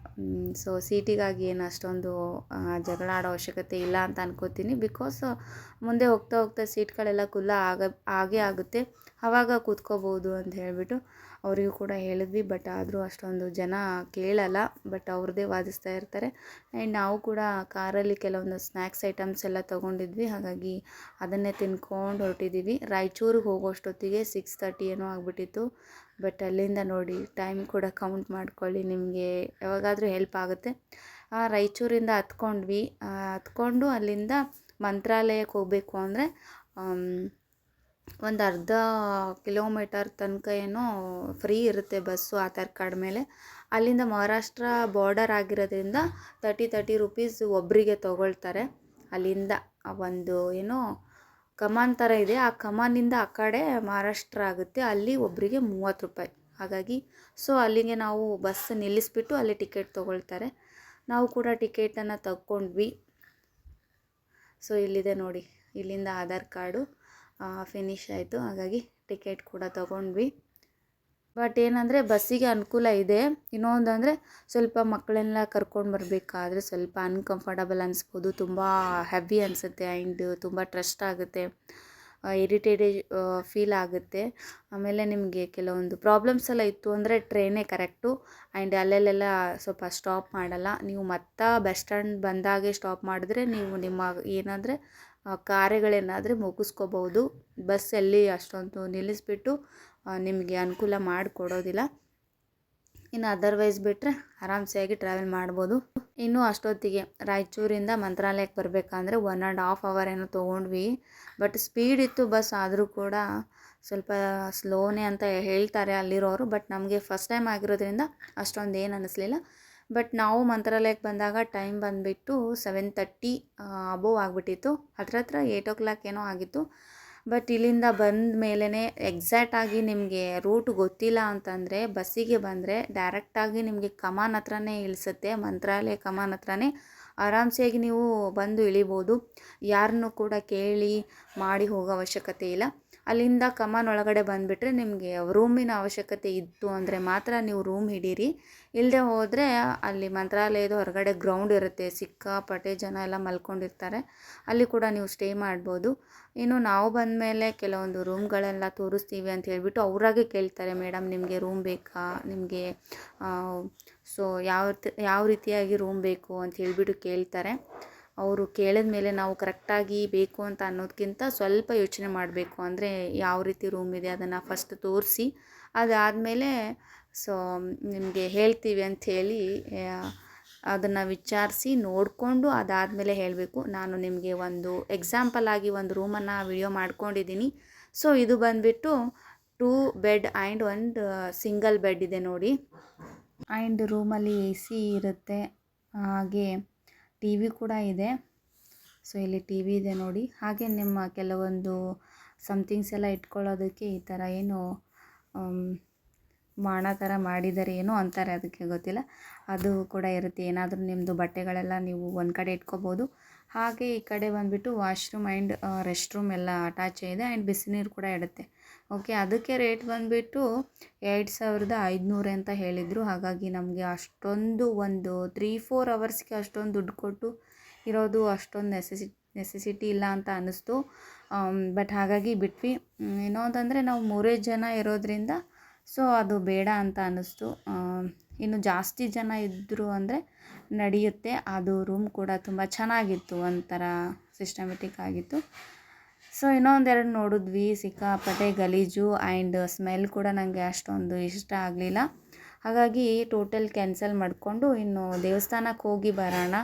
ಸೊ ಸೀಟಿಗಾಗಿ ಏನು ಅಷ್ಟೊಂದು ಜಗಳ ಆಡೋ ಅವಶ್ಯಕತೆ ಇಲ್ಲ ಅಂತ ಅನ್ಕೋತೀನಿ. ಬಿಕಾಸ್ ಮುಂದೆ ಹೋಗ್ತಾ ಹೋಗ್ತಾ ಸೀಟ್ಗಳೆಲ್ಲ ಆಗೇ ಆಗುತ್ತೆ, ಆವಾಗ ಕೂತ್ಕೋಬೋದು ಅಂತ ಹೇಳಿಬಿಟ್ಟು ಅವರಿಗೂ ಕೂಡ ಹೇಳಿದ್ವಿ. ಬಟ್ ಆದರೂ ಅಷ್ಟೊಂದು ಜನ ಕೇಳಲ್ಲ, ಬಟ್ ಅವ್ರದ್ದೇ ವಾದಿಸ್ತಾ ಇರ್ತಾರೆ. ಆ್ಯಂಡ್ ನಾವು ಕೂಡ ಕಾರಲ್ಲಿ ಕೆಲವೊಂದು ಸ್ನ್ಯಾಕ್ಸ್ ಐಟಮ್ಸ್ ಎಲ್ಲ ತೊಗೊಂಡಿದ್ವಿ. ಹಾಗಾಗಿ ಅದನ್ನೇ ತಿನ್ಕೊಂಡು ಹೊರಟಿದ್ದೀವಿ. ರಾಯಚೂರಿಗೆ ಹೋಗೋಷ್ಟೊತ್ತಿಗೆ 6:30 ಏನೋ ಆಗಿಬಿಟ್ಟಿತ್ತು. ಬಟ್ ಅಲ್ಲಿಂದ ನೋಡಿ, ಟೈಮ್ ಕೂಡ ಕೌಂಟ್ ಮಾಡ್ಕೊಳ್ಳಿ, ನಿಮಗೆ ಯಾವಾಗಾದರೂ ಹೆಲ್ಪ್ ಆಗುತ್ತೆ. ರಾಯಚೂರಿಂದ ಹತ್ಕೊಂಡು ಅಲ್ಲಿಂದ ಮಂತ್ರಾಲಯಕ್ಕೆ ಹೋಗಬೇಕು ಅಂದರೆ ಒಂದು ಅರ್ಧ ಕಿಲೋಮೀಟರ್ ತನಕ ಏನೋ ಫ್ರೀ ಇರುತ್ತೆ ಬಸ್ಸು ಆಧಾರ್ ಕಾರ್ಡ್ ಮೇಲೆ. ಅಲ್ಲಿಂದ ಮಹಾರಾಷ್ಟ್ರ ಬಾರ್ಡರ್ ಆಗಿರೋದ್ರಿಂದ 30 ರೂಪೀಸ್ ಒಬ್ಬರಿಗೆ ತೊಗೊಳ್ತಾರೆ. ಅಲ್ಲಿಂದ ಒಂದು ಏನೋ ಕಮಾನ್ ಥರ ಇದೆ, ಆ ಕಮಾನಿಂದ ಆ ಕಡೆ ಮಹಾರಾಷ್ಟ್ರ ಆಗುತ್ತೆ, ಅಲ್ಲಿ ಒಬ್ಬರಿಗೆ 30 ರೂಪಾಯಿ. ಹಾಗಾಗಿ ಸೊ ಅಲ್ಲಿಗೆ ನಾವು ಬಸ್ ನಿಲ್ಲಿಸ್ಬಿಟ್ಟು ಅಲ್ಲಿ ಟಿಕೆಟ್ ತೊಗೊಳ್ತಾರೆ. ನಾವು ಕೂಡ ಟಿಕೆಟನ್ನು ತಗೊಂಡ್ವಿ. ಸೊ ಇಲ್ಲಿದೆ ನೋಡಿ, ಇಲ್ಲಿಂದ ಆಧಾರ್ ಕಾರ್ಡು ಫಿನಿಶ್ ಆಯಿತು. ಹಾಗಾಗಿ ಟಿಕೆಟ್ ಕೂಡ ತೊಗೊಂಡ್ವಿ. ಬಟ್ ಏನಂದರೆ ಬಸ್ಸಿಗೆ ಅನುಕೂಲ ಇದೆ. ಇನ್ನೊಂದಂದರೆ ಸ್ವಲ್ಪ ಮಕ್ಕಳೆಲ್ಲ ಕರ್ಕೊಂಡು ಬರಬೇಕಾದ್ರೆ ಸ್ವಲ್ಪ ಅನ್ಕಂಫರ್ಟಬಲ್ ಅನಿಸ್ಬೋದು, ತುಂಬ ಹೆವಿ ಅನಿಸುತ್ತೆ. ಆ್ಯಂಡ್ ತುಂಬ ಟ್ರಸ್ಟ್ ಆಗುತ್ತೆ, ಇರಿಟೇಟೆಡ್ ಫೀಲ್ ಆಗುತ್ತೆ. ಆಮೇಲೆ ನಿಮಗೆ ಕೆಲವೊಂದು ಪ್ರಾಬ್ಲಮ್ಸ್ ಎಲ್ಲ ಇತ್ತು ಅಂದರೆ ಟ್ರೈನೇ ಕರೆಕ್ಟು. ಆ್ಯಂಡ್ ಅಲ್ಲೆಲ್ಲ ಸ್ವಲ್ಪ ಸ್ಟಾಪ್ ಮಾಡಲ್ಲ. ನೀವು ಮತ್ತೆ ಬಸ್ ಸ್ಟ್ಯಾಂಡ್ ಬಂದಾಗೆ ಸ್ಟಾಪ್ ಮಾಡಿದ್ರೆ ನೀವು ನಿಮ್ಮ ಏನಾದರೆ ಕಾರ್ಯಗಳೇನಾದರೆ ಮುಗಿಸ್ಕೋಬೋದು. ಬಸ್ಸಲ್ಲಿ ಅಷ್ಟೊಂದು ನಿಲ್ಲಿಸ್ಬಿಟ್ಟು ನಿಮಗೆ ಅನುಕೂಲ ಮಾಡಿಕೊಡೋದಿಲ್ಲ. ಇನ್ನು ಅದರ್ವೈಸ್ ಬಿಟ್ಟರೆ ಆರಾಮ್ಸೆಯಾಗಿ ಟ್ರಾವೆಲ್ ಮಾಡ್ಬೋದು. ಇನ್ನೂ ಅಷ್ಟೊತ್ತಿಗೆ ರಾಯಚೂರಿಂದ ಮಂತ್ರಾಲಯಕ್ಕೆ ಬರಬೇಕಂದ್ರೆ 1.5 ಅವರ್ ಏನೋ ತೊಗೊಂಡ್ವಿ. ಬಟ್ ಸ್ಪೀಡ್ ಇತ್ತು ಬಸ್, ಆದರೂ ಕೂಡ ಸ್ವಲ್ಪ ಸ್ಲೋನೇ ಅಂತ ಹೇಳ್ತಾರೆ ಅಲ್ಲಿರೋರು. ಬಟ್ ನಮಗೆ ಫಸ್ಟ್ ಟೈಮ್ ಆಗಿರೋದ್ರಿಂದ ಅಷ್ಟೊಂದು ಏನು ಅನ್ನಿಸ್ಲಿಲ್ಲ. ಬಟ್ ನಾವು ಮಂತ್ರಾಲಯಕ್ಕೆ ಬಂದಾಗ ಟೈಮ್ ಬಂದುಬಿಟ್ಟು 7:30 ಅಬೋವ್ ಆಗಿಬಿಟ್ಟಿತ್ತು. ಹತ್ರ 8 o'clock ಏನೋ ಆಗಿತ್ತು. ಬಟ್ ಇಲ್ಲಿಂದ ಬಂದ ಮೇಲೇ ಎಕ್ಸಾಕ್ಟಾಗಿ ನಿಮಗೆ ರೂಟ್ ಗೊತ್ತಿಲ್ಲ ಅಂತಂದರೆ ಬಸ್ಸಿಗೆ ಬಂದರೆ ಡೈರೆಕ್ಟಾಗಿ ನಿಮಗೆ ಕಮಾನ್ ಹತ್ರನೇ ಇಳಿಸುತ್ತೆ. ಮಂತ್ರಾಲಯ ಕಮಾನ್ ಹತ್ರನೇ ಆರಾಮ್ಸೆಯಾಗಿ ನೀವು ಬಂದು ಇಳಿಬೋದು. ಯಾರನ್ನೂ ಕೂಡ ಕೇಳಿ ಮಾಡಿ ಹೋಗೋ ಅವಶ್ಯಕತೆ ಇಲ್ಲ. ಅಲ್ಲಿಂದ ಕಮಾನ್ ಒಳಗಡೆ ಬಂದುಬಿಟ್ರೆ ನಿಮಗೆ ರೂಮಿನ ಅವಶ್ಯಕತೆ ಇತ್ತು ಅಂದರೆ ಮಾತ್ರ ನೀವು ರೂಮ್ ಹಿಡೀರಿ. ಇಲ್ಲದೆ ಹೋದರೆ ಅಲ್ಲಿ ಮಂತ್ರಾಲಯದ ಹೊರಗಡೆ ಗ್ರೌಂಡ್ ಇರುತ್ತೆ, ಸಿಕ್ಕಾಪಟ್ಟೆ ಜನ ಎಲ್ಲ ಮಲ್ಕೊಂಡಿರ್ತಾರೆ, ಅಲ್ಲಿ ಕೂಡ ನೀವು ಸ್ಟೇ ಮಾಡ್ಬೋದು. ಇನ್ನು ನಾವು ಬಂದ ಮೇಲೆ ಕೆಲವೊಂದು ರೂಮ್ಗಳೆಲ್ಲ ತೋರಿಸ್ತೀವಿ ಅಂತ ಹೇಳ್ಬಿಟ್ಟು ಅವರಾಗೆ ಕೇಳ್ತಾರೆ, ಮೇಡಮ್ ನಿಮಗೆ ರೂಮ್ ಬೇಕಾ, ನಿಮಗೆ ಸೊ ಯಾವ ರೀತಿಯಾಗಿ ರೂಮ್ ಬೇಕು ಅಂತ ಹೇಳ್ಬಿಟ್ಟು ಕೇಳ್ತಾರೆ. ಅವರು ಕೇಳಿದ ಮೇಲೆ ನಾವು ಕರೆಕ್ಟಾಗಿ ಬೇಕು ಅಂತ ಅನ್ನೋದಕ್ಕಿಂತ ಸ್ವಲ್ಪ ಯೋಚನೆ ಮಾಡಬೇಕು. ಅಂದರೆ ಯಾವ ರೀತಿ ರೂಮ್ ಇದೆ ಅದನ್ನು ಫಸ್ಟ್ ತೋರಿಸಿ ಅದಾದಮೇಲೆ ಸೊ ನಿಮಗೆ ಹೇಳ್ತೀವಿ ಅಂಥೇಳಿ ಅದನ್ನು ವಿಚಾರಿಸಿ ನೋಡಿಕೊಂಡು ಅದಾದಮೇಲೆ ಹೇಳಬೇಕು. ನಾನು ನಿಮಗೆ ಒಂದು ಎಕ್ಸಾಂಪಲ್ ಆಗಿ ಒಂದು ರೂಮನ್ನು ವಿಡಿಯೋ ಮಾಡ್ಕೊಂಡಿದ್ದೀನಿ. ಸೊ ಇದು ಬಂದುಬಿಟ್ಟು 2 ಬೆಡ್ ಆ್ಯಂಡ್ ಒಂದು ಸಿಂಗಲ್ ಬೆಡ್ ಇದೆ ನೋಡಿ. ಆ್ಯಂಡ್ ರೂಮಲ್ಲಿ AC ಇರುತ್ತೆ, ಹಾಗೆ ಟಿ ವಿ ಕೂಡ ಇದೆ. ಸೊ ಇಲ್ಲಿ ಟಿ ವಿ ಇದೆ ನೋಡಿ. ಹಾಗೆ ನಿಮ್ಮ ಕೆಲವೊಂದು ಸಮಥಿಂಗ್ಸ್ ಎಲ್ಲ ಇಟ್ಕೊಳ್ಳೋದಕ್ಕೆ ಈ ಥರ ಏನು ಮಾಣ ಥರ ಮಾಡಿದ್ದಾರೆ, ಏನೋ ಅಂತಾರೆ, ಅದಕ್ಕೆ ಗೊತ್ತಿಲ್ಲ, ಅದು ಕೂಡ ಇರುತ್ತೆ. ಏನಾದರೂ ನಿಮ್ಮದು ಬಟ್ಟೆಗಳೆಲ್ಲ ನೀವು ಒಂದು ಕಡೆ ಇಟ್ಕೋಬೋದು. ಹಾಗೆ ಈ ಕಡೆ ಬಂದುಬಿಟ್ಟು ವಾಶ್ರೂಮ್ ಆ್ಯಂಡ್ ರೆಸ್ಟ್ ರೂಮ್ ಎಲ್ಲ ಅಟ್ಯಾಚ್ ಇದೆ. ಆ್ಯಂಡ್ ಬಿಸಿನೀರು ಕೂಡ ಇಡುತ್ತೆ. ಓಕೆ, ಅದಕ್ಕೆ ರೇಟ್ ಬಂದುಬಿಟ್ಟು 2500 ಅಂತ ಹೇಳಿದರು. ಹಾಗಾಗಿ ನಮಗೆ ಅಷ್ಟೊಂದು ಒಂದು 3-4 ಅವರ್ಸ್ಗೆ ಅಷ್ಟೊಂದು ದುಡ್ಡು ಕೊಟ್ಟು ಇರೋದು ಅಷ್ಟೊಂದು ನೆಸೆಸಿಟಿ ಇಲ್ಲ ಅಂತ ಅನ್ನಿಸ್ತು. ಬಟ್ ಹಾಗಾಗಿ ಬಿಟ್ವಿ. ಇನ್ನೊಂದಂದರೆ ನಾವು 3 ಜನ ಇರೋದ್ರಿಂದ ಸೊ ಅದು ಬೇಡ ಅಂತ ಅನ್ನಿಸ್ತು. ಇನ್ನು ಜಾಸ್ತಿ ಜನ ಇದ್ದರು ಅಂದರೆ ನಡೆಯುತ್ತೆ. ಅದು ರೂಮ್ ಕೂಡ ತುಂಬ ಚೆನ್ನಾಗಿತ್ತು, ಒಂಥರ ಸಿಸ್ಟಮೆಟಿಕ್ ಆಗಿತ್ತು. ಸೊ ಇನ್ನೊಂದೆರಡು ನೋಡಿದ್ವಿ, ಸಿಕ್ಕಾಪಟ್ಟೆ ಗಲೀಜು ಆ್ಯಂಡ್ ಸ್ಮೆಲ್ ಕೂಡ ನನಗೆ ಅಷ್ಟೊಂದು ಇಷ್ಟ ಆಗಲಿಲ್ಲ. ಹಾಗಾಗಿ ಟೋಟಲ್ ಕ್ಯಾನ್ಸಲ್ ಮಾಡಿಕೊಂಡು ಇನ್ನು ದೇವಸ್ಥಾನಕ್ಕೆ ಹೋಗಿ ಬರೋಣ.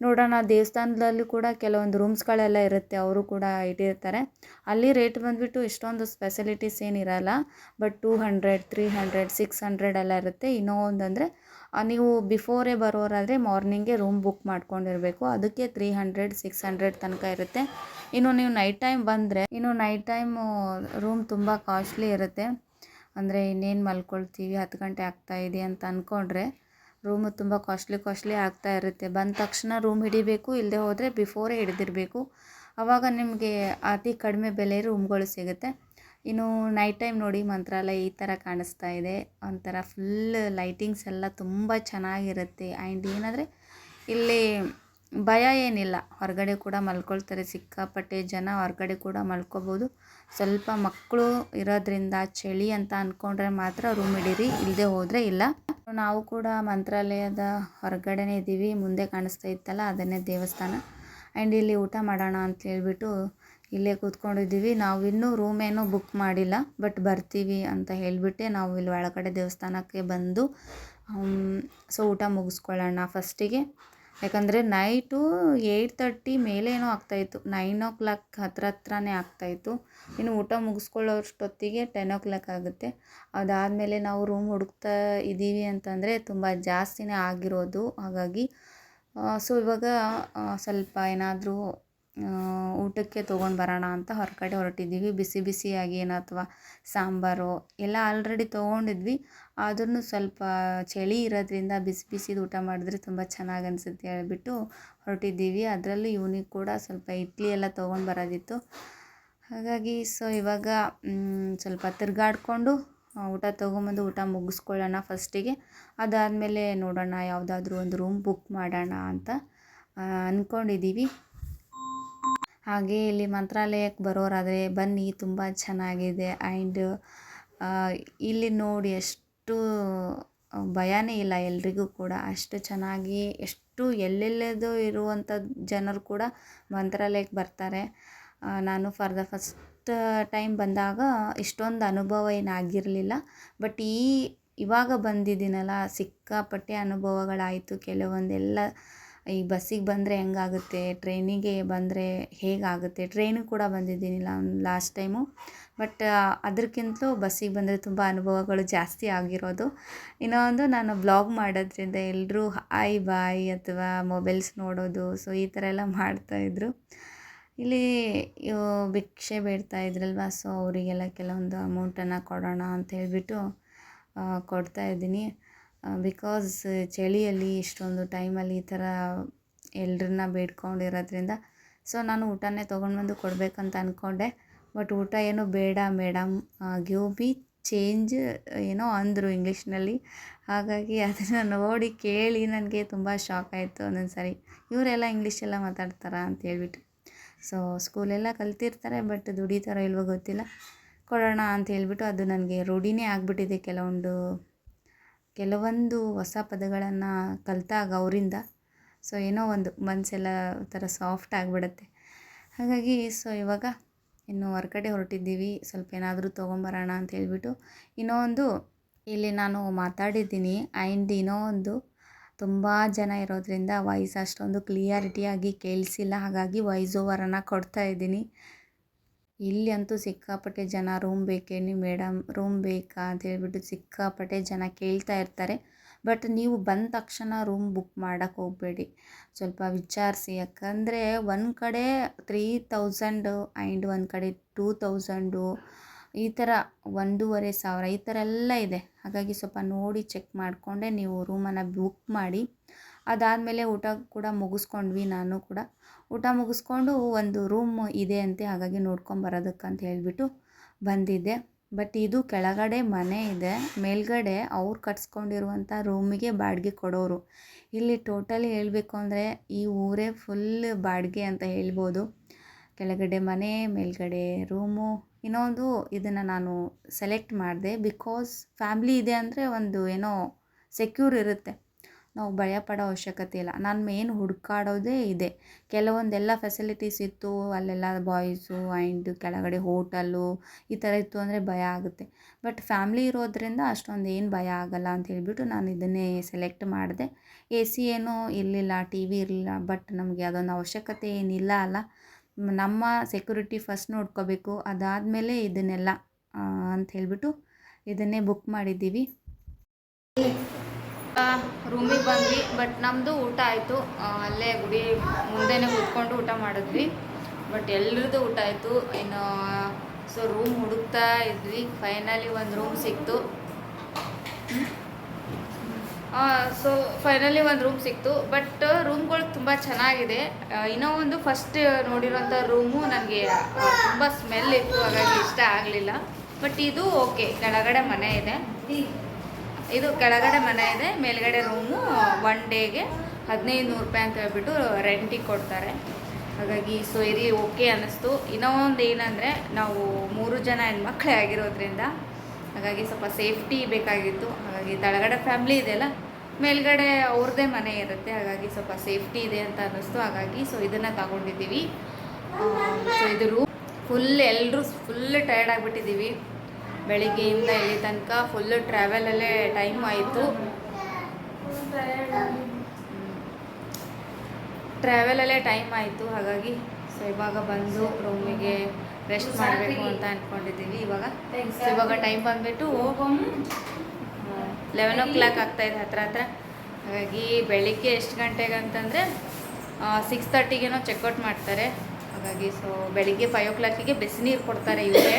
ನೋಡೋಣ, ದೇವಸ್ಥಾನದಲ್ಲಿ ಕೂಡ ಕೆಲವೊಂದು ರೂಮ್ಸ್ಗಳೆಲ್ಲ ಇರುತ್ತೆ, ಅವರು ಕೂಡ ಇಟ್ಟಿರ್ತಾರೆ. ಅಲ್ಲಿ ರೇಟ್ ಬಂದುಬಿಟ್ಟು ಇಷ್ಟೊಂದು ಫೆಸಿಲಿಟೀಸ್ ಏನಿರಲ್ಲ, ಬಟ್ 200, 300, 600 ಎಲ್ಲ ಇರುತ್ತೆ. ಇನ್ನೂ ಒಂದಂದರೆ ನೀವು ಬಿಫೋರೇ ಬರೋರಾದರೆ ಮಾರ್ನಿಂಗೇ ರೂಮ್ ಬುಕ್ ಮಾಡ್ಕೊಂಡಿರಬೇಕು, ಅದಕ್ಕೆ 300, 600 ತನಕ ಇರುತ್ತೆ. ಇನ್ನು ನೀವು ನೈಟ್ ಟೈಮು ರೂಮ್ ತುಂಬ ಕಾಸ್ಟ್ಲಿ ಇರುತ್ತೆ. ಅಂದರೆ ಇನ್ನೇನು ಮಲ್ಕೊಳ್ತೀವಿ, 10 ಗಂಟೆ ಆಗ್ತಾಯಿದೆ ಅಂತ ಅಂದ್ಕೊಂಡ್ರೆ ರೂಮು ತುಂಬ ಕಾಸ್ಟ್ಲಿ ಆಗ್ತಾ ಇರುತ್ತೆ. ಬಂದ ತಕ್ಷಣ ರೂಮ್ ಹಿಡಿಬೇಕು, ಇಲ್ಲದೆ ಹೋದರೆ ಬಿಫೋರೇ ಹಿಡಿದಿರಬೇಕು. ಆವಾಗ ನಿಮಗೆ ಅತಿ ಕಡಿಮೆ ಬೆಲೆ ರೂಮ್ಗಳು ಸಿಗುತ್ತೆ. ಇನ್ನು ನೈಟ್ ಟೈಮ್ ನೋಡಿ, ಮಂತ್ರಾಲಯ ಈ ಥರ ಕಾಣಿಸ್ತಾ ಇದೆ. ಒಂಥರ ಫುಲ್ ಲೈಟಿಂಗ್ಸ್ ಎಲ್ಲ ತುಂಬ ಚೆನ್ನಾಗಿರುತ್ತೆ. ಆ್ಯಂಡ್ ಏನಂದರೆ ಇಲ್ಲಿ ಭಯ ಏನಿಲ್ಲ, ಹೊರಗಡೆ ಕೂಡ ಮಲ್ಕೊಳ್ತಾರೆ, ಸಿಕ್ಕಾಪಟ್ಟೆ ಜನ ಹೊರಗಡೆ ಕೂಡ ಮಲ್ಕೋಬೋದು. ಸ್ವಲ್ಪ ಮಕ್ಕಳು ಇರೋದ್ರಿಂದ ಚಳಿ ಅಂತ ಅಂದ್ಕೊಂಡ್ರೆ ಮಾತ್ರ ರೂಮ್ ಹಿಡೀರಿ, ಇಲ್ಲದೆ ಹೋದರೆ ಇಲ್ಲ. ನಾವು ಕೂಡ ಮಂತ್ರಾಲಯದ ಹೊರಗಡೆನೇ ಇದ್ದೀವಿ, ಮುಂದೆ ಕಾಣಿಸ್ತಾ ಇತ್ತಲ್ಲ ಅದನ್ನೇ ದೇವಸ್ಥಾನ. ಆ್ಯಂಡ್ ಇಲ್ಲಿ ಊಟ ಮಾಡೋಣ ಅಂತ ಹೇಳ್ಬಿಟ್ಟು ಇಲ್ಲೇ ಕೂತ್ಕೊಂಡಿದ್ದೀವಿ. ನಾವು ಇನ್ನೂ ರೂಮ್ ಏನೂ ಬುಕ್ ಮಾಡಿಲ್ಲ, ಬಟ್ ಬರ್ತೀವಿ ಅಂತ ಹೇಳಿಬಿಟ್ಟೆ ನಾವು ಇಲ್ಲಿ ಒಳಗಡೆ ದೇವಸ್ಥಾನಕ್ಕೆ ಬಂದು ಸೊ ಊಟ ಮುಗಿಸ್ಕೊಳ್ಳೋಣ ಫಸ್ಟಿಗೆ. ಯಾಕಂದರೆ ನೈಟು 8:30 ಮೇಲೇನೋ ಆಗ್ತಾಯಿತ್ತು, 9 o'clock ಹತ್ರನೇ ಆಗ್ತಾಯಿತ್ತು. ಇನ್ನು ಊಟ ಮುಗಿಸ್ಕೊಳ್ಳೋಷ್ಟೊತ್ತಿಗೆ 10 o'clock ಆಗುತ್ತೆ. ಅದಾದಮೇಲೆ ನಾವು ರೂಮ್ ಹುಡುಕ್ತಾ ಇದ್ದೀವಿ ಅಂತಂದರೆ ತುಂಬ ಜಾಸ್ತಿನೇ ಆಗಿರೋದು. ಹಾಗಾಗಿ ಸೊ ಇವಾಗ ಸ್ವಲ್ಪ ಏನಾದರೂ ಊಟಕ್ಕೆ ತೊಗೊಂಡು ಬರೋಣ ಅಂತ ಹೊರಗಡೆ ಹೊರಟಿದ್ದೀವಿ. ಬಿಸಿಯಾಗಿ ಏನೋ ಅಥವಾ ಸಾಂಬಾರು ಎಲ್ಲ ಆಲ್ರೆಡಿ ತೊಗೊಂಡಿದ್ವಿ, ಆದ್ರೂ ಸ್ವಲ್ಪ ಚಳಿ ಇರೋದ್ರಿಂದ ಬಿಸಿದು ಊಟ ಮಾಡಿದ್ರೆ ತುಂಬ ಚೆನ್ನಾಗಿ ಅನಿಸುತ್ತೆ ಹೇಳ್ಬಿಟ್ಟು ಹೊರಟಿದ್ದೀವಿ. ಅದರಲ್ಲೂ ಇವನಿಗೆ ಕೂಡ ಸ್ವಲ್ಪ ಇಡ್ಲಿ ಎಲ್ಲ ತೊಗೊಂಡು ಬರೋದಿತ್ತು. ಹಾಗಾಗಿ ಸೊ ಇವಾಗ ಸ್ವಲ್ಪ ತಿರುಗಾಡ್ಕೊಂಡು ಊಟ ತೊಗೊಂಬಂದು ಊಟ ಮುಗಿಸ್ಕೊಳ್ಳೋಣ ಫಸ್ಟಿಗೆ. ಅದಾದಮೇಲೆ ನೋಡೋಣ ಯಾವುದಾದ್ರೂ ಒಂದು ರೂಮ್ ಬುಕ್ ಮಾಡೋಣ ಅಂತ ಅಂದ್ಕೊಂಡಿದ್ದೀವಿ. ಹಾಗೆ ಇಲ್ಲಿ ಮಂತ್ರಾಲಯಕ್ಕೆ ಬರೋರಾದರೆ ಬನ್ನಿ, ತುಂಬ ಚೆನ್ನಾಗಿದೆ. ಆ್ಯಂಡ್ ಇಲ್ಲಿ ನೋಡಿ ಎಷ್ಟು ಭಯನೇ ಇಲ್ಲ ಎಲ್ರಿಗೂ ಕೂಡ, ಅಷ್ಟು ಚೆನ್ನಾಗಿ, ಎಷ್ಟು ಎಲ್ಲೆಲ್ಲದೋ ಇರುವಂಥ ಜನರು ಕೂಡ ಮಂತ್ರಾಲಯಕ್ಕೆ ಬರ್ತಾರೆ. ನಾನು ಫಾರ್ ದ ಫಸ್ಟ್ ಟೈಮ್ ಬಂದಾಗ ಇಷ್ಟೊಂದು ಅನುಭವ ಏನಾಗಿರಲಿಲ್ಲ, ಬಟ್ ಇವಾಗ ಬಂದಿದ್ದೀನಲ್ಲ ಸಿಕ್ಕಾಪಟ್ಟೆ ಅನುಭವಗಳಾಯಿತು. ಕೆಲವೊಂದೆಲ್ಲ ಈ ಬಸ್ಸಿಗೆ ಬಂದರೆ ಹೆಂಗಾಗುತ್ತೆ, ಟ್ರೈನಿಗೆ ಬಂದರೆ ಹೇಗಾಗುತ್ತೆ, ಟ್ರೈನಿಗೆ ಕೂಡ ಬಂದಿದ್ದೀನಿ ಲಾಸ್ಟ್ ಟೈಮು. ಬಟ್ ಅದಕ್ಕಿಂತಲೂ ಬಸ್ಸಿಗೆ ಬಂದರೆ ತುಂಬ ಅನುಭವಗಳು ಜಾಸ್ತಿ ಆಗಿರೋದು. ಇನ್ನೊಂದು, ನಾನು ಬ್ಲಾಗ್ ಮಾಡೋದ್ರಿಂದ ಎಲ್ಲರೂ ಹಾಯ್ ಬಾಯ್ ಅಥವಾ ಮೊಬೈಲ್ಸ್ ನೋಡೋದು, ಸೊ ಈ ಥರ ಎಲ್ಲ ಮಾಡ್ತಾಯಿದ್ರು. ಇಲ್ಲಿ ಭಿಕ್ಷೆ ಬೇಡ್ತಾ ಇದ್ರಲ್ವ, ಸೊ ಅವರಿಗೆಲ್ಲ ಕೆಲವೊಂದು ಅಮೌಂಟನ್ನು ಕೊಡೋಣ ಅಂತ ಹೇಳಿಬಿಟ್ಟು ಕೊಡ್ತಾಯಿದ್ದೀನಿ. ಬಿಕಾಸ್ ಚಳಿಯಲ್ಲಿ ಇಷ್ಟೊಂದು ಟೈಮಲ್ಲಿ ಈ ಥರ ಎಲ್ರನ್ನ ಬೇಡ್ಕೊಂಡಿರೋದ್ರಿಂದ ಸೊ ನಾನು ಊಟನೇ ತೊಗೊಂಡ್ಬಂದು ಕೊಡಬೇಕಂತ ಅಂದ್ಕೊಂಡೆ. ಬಟ್ ಊಟ ಏನು ಬೇಡ ಮೇಡಮ್, ಗಿವ್ ಮಿ ಚೇಂಜ್ ಏನೋ ಅಂದರು ಇಂಗ್ಲೀಷ್ನಲ್ಲಿ. ಹಾಗಾಗಿ ಅದನ್ನು ನೋಡಿ ಕೇಳಿ ನನಗೆ ತುಂಬ ಶಾಕ್ ಆಯಿತು. ಒಂದೊಂದು ಸಾರಿ ಇವರೆಲ್ಲ ಇಂಗ್ಲೀಷೆಲ್ಲ ಮಾತಾಡ್ತಾರಾ ಅಂತ ಹೇಳ್ಬಿಟ್ಟು. ಸೊ ಸ್ಕೂಲೆಲ್ಲ ಕಲ್ತಿರ್ತಾರೆ, ಬಟ್ ದುಡಿತಾರೋ ಇಲ್ವೋ ಗೊತ್ತಿಲ್ಲ. ಕೊಡೋಣ ಅಂತ ಹೇಳ್ಬಿಟ್ಟು ಅದು ನನಗೆ ರೂಢಿನೇ ಆಗಿಬಿಟ್ಟಿದೆ. ಕೆಲವೊಂದು ಹೊಸ ಪದಗಳನ್ನು ಕಲಿತಾಗ ಅವರಿಂದ ಸೊ ಏನೋ ಒಂದು ಮನಸ್ಸೆಲ್ಲ ಥರ ಸಾಫ್ಟ್ ಆಗಿಬಿಡುತ್ತೆ. ಹಾಗಾಗಿ ಸೊ ಇವಾಗ ಇನ್ನು ಹೊರಗಡೆ ಹೊರಟಿದ್ದೀವಿ, ಸ್ವಲ್ಪ ಏನಾದರೂ ತೊಗೊಂಬರೋಣ ಅಂತ ಹೇಳ್ಬಿಟ್ಟು. ಇನ್ನೂ ಒಂದು, ಇಲ್ಲಿ ನಾನು ಮಾತಾಡಿದ್ದೀನಿ. ಆ್ಯಂಡ್ ಇನ್ನೂ ಒಂದು, ತುಂಬ ಜನ ಇರೋದ್ರಿಂದ ವಾಯ್ಸ್ ಅಷ್ಟೊಂದು ಕ್ಲಿಯಾರಿಟಿಯಾಗಿ ಕೇಳಿಸಿಲ್ಲ, ಹಾಗಾಗಿ ವಾಯ್ಸ್ ಓವರನ್ನು ಕೊಡ್ತಾ ಇದ್ದೀನಿ. ಇಲ್ಲಿ ಅಂತೂ ಸಿಕ್ಕಾಪಟ್ಟೆ ಜನ ರೂಮ್ ಬೇಕೇನು ಮೇಡಮ್, ರೂಮ್ ಬೇಕಾ ಅಂತ ಹೇಳ್ಬಿಟ್ಟು ಸಿಕ್ಕಾಪಟ್ಟೆ ಜನ ಕೇಳ್ತಾ ಇರ್ತಾರೆ. ಬಟ್ ನೀವು ಬಂದ ತಕ್ಷಣ ರೂಮ್ ಬುಕ್ ಮಾಡೋಕ್ಕೆ ಹೋಗಬೇಡಿ, ಸ್ವಲ್ಪ ವಿಚಾರಿಸಿ. ಯಾಕಂದರೆ ಒಂದು ಕಡೆ 3000 ಆ್ಯಂಡ್ ಒಂದು ಕಡೆ 2000 ಈ ಥರ 1500 ಈ ಥರ ಎಲ್ಲ ಇದೆ. ಹಾಗಾಗಿ ಸ್ವಲ್ಪ ನೋಡಿ ಚೆಕ್ ಮಾಡಿಕೊಂಡೆ ನೀವು ರೂಮನ್ನು ಬುಕ್ ಮಾಡಿ. ಅದಾದಮೇಲೆ ಊಟ ಕೂಡ ಮುಗಿಸ್ಕೊಂಡ್ವಿ. ನಾನು ಕೂಡ ಊಟ ಮುಗಿಸ್ಕೊಂಡು ಒಂದು ರೂಮ್ ಇದೆ ಅಂತೆ, ಹಾಗಾಗಿ ನೋಡ್ಕೊಂಬರೋದಕ್ಕಂತ ಹೇಳ್ಬಿಟ್ಟು ಬಂದಿದ್ದೆ. ಬಟ್ ಇದು ಕೆಳಗಡೆ ಮನೆ ಇದೆ, ಮೇಲ್ಗಡೆ ಅವ್ರು ಕಟ್ಸ್ಕೊಂಡಿರುವಂಥ ರೂಮಿಗೆ ಬಾಡಿಗೆ ಕೊಡೋರು. ಇಲ್ಲಿ ಟೋಟಲಿ ಹೇಳಬೇಕು ಅಂದರೆ ಈ ಊರೇ ಫುಲ್ ಬಾಡಿಗೆ ಅಂತ ಹೇಳ್ಬೋದು. ಕೆಳಗಡೆ ಮನೆ, ಮೇಲ್ಗಡೆ ರೂಮು. ಇನ್ನೊಂದು ಇದನ್ನು ನಾನು ಸೆಲೆಕ್ಟ್ ಮಾಡಿದೆ ಬಿಕಾಸ್ ಫ್ಯಾಮ್ಲಿ ಇದೆ ಅಂದರೆ ಒಂದು ಏನೋ ಸೆಕ್ಯೂರ್ ಇರುತ್ತೆ, ನಾವು ಭಯ ಪಡೋ ಅವಶ್ಯಕತೆ ಇಲ್ಲ. ನಾನು ಮೇನ್ ಹುಡುಕಾಡೋದೇ ಇದೆ. ಕೆಲವೊಂದೆಲ್ಲ ಫೆಸಿಲಿಟೀಸ್ ಇತ್ತು, ಅಲ್ಲೆಲ್ಲ ಬಾಯ್ಸು ಆ್ಯಂಡ್ ಕೆಳಗಡೆ ಹೋಟಲ್ಲು ಈ ಥರ ಇತ್ತು ಅಂದರೆ ಭಯ ಆಗುತ್ತೆ. ಬಟ್ ಫ್ಯಾಮ್ಲಿ ಇರೋದ್ರಿಂದ ಅಷ್ಟೊಂದು ಏನು ಭಯ ಆಗಲ್ಲ ಅಂತ ಹೇಳ್ಬಿಟ್ಟು ನಾನು ಇದನ್ನೇ ಸೆಲೆಕ್ಟ್ ಮಾಡಿದೆ. ಎ ಸಿ ಏನೂ ಇರಲಿಲ್ಲ, ಟಿ ವಿ ಇರಲಿಲ್ಲ, ಬಟ್ ನಮಗೆ ಅದೊಂದು ಅವಶ್ಯಕತೆ ಏನಿಲ್ಲ ಅಲ್ಲ. ನಮ್ಮ ಸೆಕ್ಯೂರಿಟಿ ಫಸ್ಟ್ ನೋಡ್ಕೋಬೇಕು, ಅದಾದಮೇಲೆ ಇದನ್ನೆಲ್ಲ ಅಂತ ಹೇಳ್ಬಿಟ್ಟು ಇದನ್ನೇ ಬುಕ್ ಮಾಡಿದ್ದೀವಿ. ರೂಮಿಗೆ ಬಂದ್ವಿ, ಬಟ್ ನಮ್ಮದು ಊಟ ಆಯಿತು. ಅಲ್ಲೇ ಗುಡಿ ಮುಂದೆನೇ ಕೂತ್ಕೊಂಡು ಊಟ ಮಾಡಿದ್ವಿ. ಬಟ್ ಎಲ್ಲರದ್ದು ಊಟ ಆಯಿತು. ಇನ್ನು ಸೊ ರೂಮ್ ಹುಡುಕ್ತಾ ಇದ್ವಿ. ಫೈನಲಿ ಒಂದು ರೂಮ್ ಸಿಕ್ತು. ಒಂದು ರೂಮ್ ಸಿಕ್ತು. ಬಟ್ ರೂಮ್ಗಳು ತುಂಬ ಚೆನ್ನಾಗಿದೆ. ಇನ್ನೂ ಒಂದು ಫಸ್ಟ್ ನೋಡಿರೋಂಥ ರೂಮು ನನಗೆ ತುಂಬ ಸ್ಮೆಲ್ ಇತ್ತು, ಹಾಗಾಗಿ ಇಷ್ಟ ಆಗಲಿಲ್ಲ. ಬಟ್ ಇದು ಓಕೆ. ಕೆಳಗಡೆ ಮನೆ ಇದೆ, ಮೇಲ್ಗಡೆ ರೂಮು 1 ಡೇಗೆ 1500 ರೂಪಾಯಿ ಅಂತ ಹೇಳ್ಬಿಟ್ಟು ರೆಂಟಿಗೆ ಕೊಡ್ತಾರೆ. ಹಾಗಾಗಿ ಸೊ ಇರಿ ಓಕೆ ಅನ್ನಿಸ್ತು. ಇನ್ನೂ ಒಂದು ಏನಂದರೆ ನಾವು 3 ಜನ ಹೆಣ್ಮಕ್ಳೇ ಆಗಿರೋದ್ರಿಂದ ಹಾಗಾಗಿ ಸ್ವಲ್ಪ ಸೇಫ್ಟಿ ಬೇಕಾಗಿತ್ತು. ಹಾಗಾಗಿ ಕೆಳಗಡೆ ಫ್ಯಾಮ್ಲಿ ಇದೆಯಲ್ಲ, ಮೇಲ್ಗಡೆ ಅವ್ರದ್ದೇ ಮನೆ ಇರುತ್ತೆ, ಹಾಗಾಗಿ ಸ್ವಲ್ಪ ಸೇಫ್ಟಿ ಇದೆ ಅಂತ ಅನ್ನಿಸ್ತು. ಹಾಗಾಗಿ ಸೊ ಇದನ್ನು ತಗೊಂಡಿದ್ದೀವಿ. ಸೊ ಇದು ರೂಮ್ ಎಲ್ಲರೂ ಫುಲ್ ಟಯರ್ಡ್ ಆಗಿಬಿಟ್ಟಿದ್ದೀವಿ. ಬೆಳಿಗ್ಗೆಯಿಂದ ಇಲ್ಲಿ ತನಕ ಫುಲ್ಲು ಟ್ರಾವೆಲಲ್ಲೇ ಟೈಮ್ ಆಯಿತು. ಹಾಗಾಗಿ ಸೊ ಇವಾಗ ಬಂದು ರೂಮಿಗೆ ರೆಸ್ಟ್ ಮಾಡಬೇಕು ಅಂತ ಅಂದ್ಕೊಂಡಿದ್ದೀವಿ. ಇವಾಗ ಟೈಮ್ ಬಂದುಬಿಟ್ಟು 11 o'clock ಆಗ್ತಾಯಿದೆ ಹತ್ರ. ಹಾಗಾಗಿ ಬೆಳಿಗ್ಗೆ ಎಷ್ಟು ಗಂಟೆಗೆ ಅಂತಂದರೆ 6:30ಗೇನೋ ಚೆಕ್ಔಟ್ ಮಾಡ್ತಾರೆ. ಹಾಗಾಗಿ ಸೊ ಬೆಳಿಗ್ಗೆ 5 o'clockಗೆ ಬಿಸಿನೀರು ಕೊಡ್ತಾರೆ ಇವರೇ.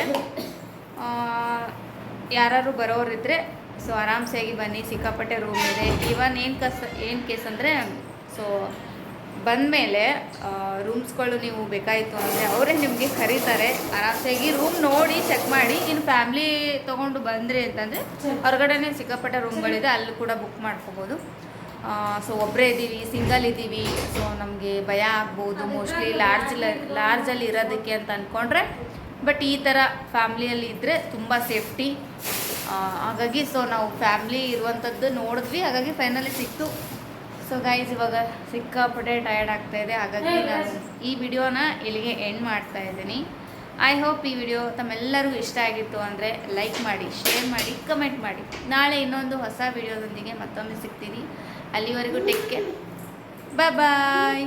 ಯಾರು ಬರೋರಿದ್ದರೆ ಸೊ ಆರಾಮ್ಸಾಗಿ ಬನ್ನಿ, ಸಿಕ್ಕಾಪಟ್ಟೆ ರೂಮ್ ಇದೆ. ಇವನ್ ಏನು ಕೇಸ್ ಅಂದರೆ ಸೊ ಬಂದಮೇಲೆ ರೂಮ್ಸ್ಗಳು ನೀವು ಬೇಕಾಯಿತು ಅಂದರೆ ಅವರೇ ನಿಮಗೆ ಕರೀತಾರೆ. ಆರಾಮ್ಸಾಗಿ ರೂಮ್ ನೋಡಿ ಚೆಕ್ ಮಾಡಿ. ಇನ್ನು ಫ್ಯಾಮ್ಲಿ ತೊಗೊಂಡು ಬಂದ್ರಿ ಅಂತಂದರೆ ಹೊರಗಡೆನೇ ಸಿಕ್ಕಾಪಟ್ಟೆ ರೂಮ್ಗಳಿದೆ, ಅಲ್ಲಿ ಕೂಡ ಬುಕ್ ಮಾಡ್ಕೋಬೋದು. ಸೊ ಒಬ್ಬರೇ ಇದ್ದೀವಿ, ಸಿಂಗಲ್ ಇದ್ದೀವಿ, ಸೊ ನಮಗೆ ಭಯ ಆಗ್ಬೋದು ಮೋಸ್ಟ್ಲಿ ಲಾರ್ಜಲ್ಲಿ ಇರೋದಕ್ಕೆ ಅಂತ ಅಂದ್ಕೊಂಡ್ರೆ. ಬಟ್ ಈ ಥರ ಫ್ಯಾಮ್ಲಿಯಲ್ಲಿ ಇದ್ದರೆ ತುಂಬ ಸೇಫ್ಟಿ. ಹಾಗಾಗಿ ಸೊ ನಾವು ಫ್ಯಾಮ್ಲಿ ಇರುವಂಥದ್ದು ನೋಡಿದ್ವಿ, ಹಾಗಾಗಿ ಫೈನಲಿ ಸಿಕ್ತು. ಸೊ ಗೈಸ್ ಇವಾಗ ಸಿಕ್ಕಾಪಟ್ಟೆ ಟಯರ್ಡ್ ಆಗ್ತಾಯಿದೆ. ಹಾಗಾಗಿ ನಾನು ಈ ವಿಡಿಯೋನ ಇಲ್ಲಿಗೆ ಎಂಡ್ ಮಾಡ್ತಾ ಇದ್ದೀನಿ. ಐ ಹೋಪ್ ಈ ವಿಡಿಯೋ ತಮ್ಮೆಲ್ಲರಿಗೂ ಇಷ್ಟ ಆಗಿತ್ತು ಅಂದರೆ ಲೈಕ್ ಮಾಡಿ, ಶೇರ್ ಮಾಡಿ, ಕಮೆಂಟ್ ಮಾಡಿ. ನಾಳೆ ಇನ್ನೊಂದು ಹೊಸ ವಿಡಿಯೋದೊಂದಿಗೆ ಮತ್ತೊಮ್ಮೆ ಸಿಗ್ತೀನಿ. ಅಲ್ಲಿವರೆಗೂ ಟೇಕ್ ಕೇರ್, ಬಾಯ್.